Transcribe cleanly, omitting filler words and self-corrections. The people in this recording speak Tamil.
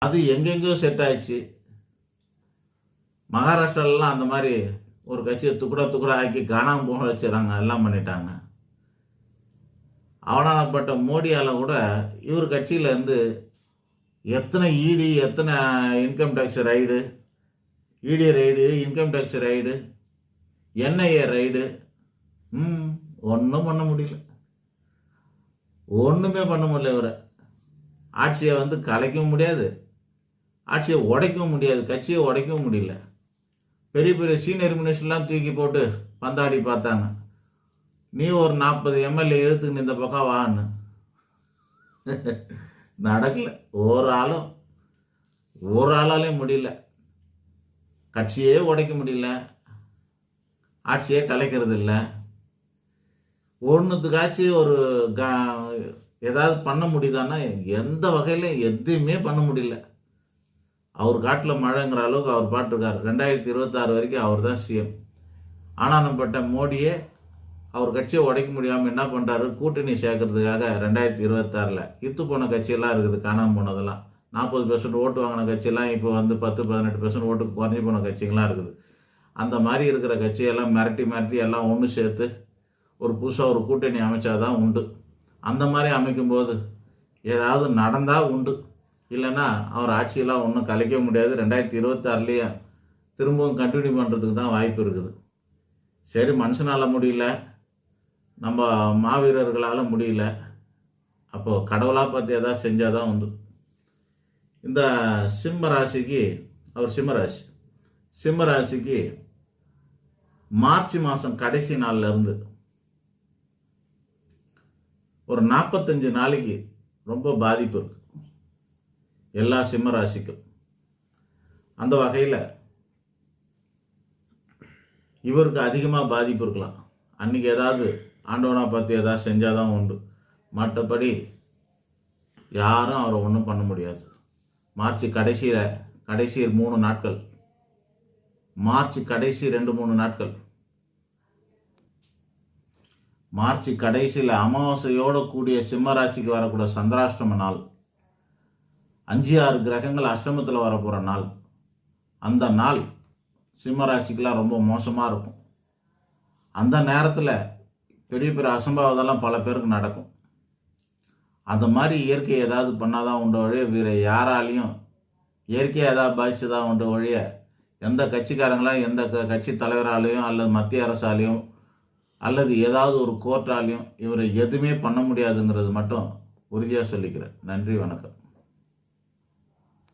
அது எங்கெங்கேயோ செட் ஆயிடுச்சு. மகாராஷ்டிராலலாம் அந்த மாதிரி ஒரு கட்சியை துக்குடா ஆக்கி காணாமல் போக வச்சுறாங்க, எல்லாம் பண்ணிட்டாங்க. அவனானப்பட்ட மோடியால் கூட இவர் கட்சியிலேருந்து எத்தனை இடி, எத்தனை income tax raid, ED raid, income tax raid, NIA raid, ஒன்றும் பண்ண முடியல. ஒன்றுமே பண்ண முடியல. இவரை ஆட்சியை கலைக்கவும் முடியாது, ஆட்சியை உடைக்கவும் முடியாது, கட்சியை உடைக்கவும் முடியல. பெரிய பெரிய சீனியர் மினிஸ்டர்லாம் தூக்கி போட்டு பந்தாடி பார்த்தாங்க. நீ ஒரு 40 எம்எல்ஏ எழுத்துக்கு இந்த பக்கம் வான்னு. நடக்கல. ஒரு ஆளாலே முடியல. கட்சியே உடைக்க முடியல, ஆட்சியே கலைக்கிறது இல்லை. ஒன்றுத்துக்காச்சும் ஒரு ஏதாவது பண்ண முடியுதான்னா எந்த வகையில் எதுவுமே பண்ண முடியல. அவர் காட்டில் மழைங்கிற அளவுக்கு அவர் பாட்டுருக்கார். 2026 வரைக்கும் அவர் தான் சிஎம். ஆனானப்பட்ட மோடியே அவர் கட்சியை உடைக்க முடியாமல் என்ன பண்ணுறாரு, கூட்டணி சேர்க்கறதுக்காக 2026 இத்து போன கட்சியெல்லாம் இருக்குது, காணாமல் போனதெல்லாம். 40% ஓட்டு வாங்கின கட்சியெல்லாம் இப்போ 10-18% ஓட்டுக்கு குறைஞ்சி போன கட்சிங்களாம் இருக்குது. அந்த மாதிரி இருக்கிற கட்சியெல்லாம் மிரட்டி எல்லாம் ஒன்று சேர்த்து ஒரு புதுசாக ஒரு கூட்டணி அமைச்சாதான் உண்டு. அந்த மாதிரி அமைக்கும்போது ஏதாவது நடந்தால் உண்டு, இல்லைன்னா அவர் ஆட்சியெல்லாம் ஒன்றும் கலைக்க முடியாது. 2026 திரும்பவும் கண்டினியூ பண்ணுறதுக்கு தான் வாய்ப்பு இருக்குது. சரி, மனுஷனால் முடியல, நம்ம மாவீரர்களால் முடியல, அப்போது கடவுளாக பார்த்து எதாவது செஞ்சால் தான் உண்டு. இந்த சிம்ம ராசிக்கு, அவர் சிம்ம ராசிக்கு மார்ச் மாதம் கடைசி நாள்லேருந்து ஒரு 45 நாளைக்கு ரொம்ப பாதிப்பு இருக்கு எல்லா சிம்ம ராசிக்கும். அந்த வகையில் இவருக்கு அதிகமாக பாதிப்பு இருக்கலாம். அன்றைக்கி ஏதாவது ஆண்டவனா பார்த்து ஏதாவது செஞ்சால் தான் உண்டு, மற்றபடி யாரும் அவரை ஒன்றும் பண்ண முடியாது. மார்ச் கடைசி 3 நாட்கள், மார்ச் கடைசி 2-3 நாட்கள், மார்ச் கடைசியில் அமாவாசையோடு கூடிய சிம்மராசிக்கு வரக்கூடிய சந்திராஷ்டம நாள், 5-6 கிரகங்கள் அஷ்டமத்தில் வரப்போகிற நாள். அந்த நாள் சிம்மராசிக்கெலாம் ரொம்ப மோசமாக இருக்கும். அந்த நேரத்தில் பெரிய பெரிய அசம்பாவிதெல்லாம் பல பேருக்கு நடக்கும். அந்த மாதிரி இயற்கை ஏதாவது பண்ணாதான் உண்டு ஒழிய வேறு யாராலையும் இயற்கையை ஏதாவது பாதிச்சுதான் உண்டு ஒழிய எந்த கட்சிக்காரங்களாம் எந்த கட்சி தலைவராலையும் அல்லது மத்திய அரசாலையும் அல்லது ஏதாவது ஒரு கோர்ட்டாலையும் இவரை எதுவுமே பண்ண முடியாதுங்கிறது மட்டும் உறுதியாக சொல்லிக்கிறேன். நன்றி, வணக்கம்.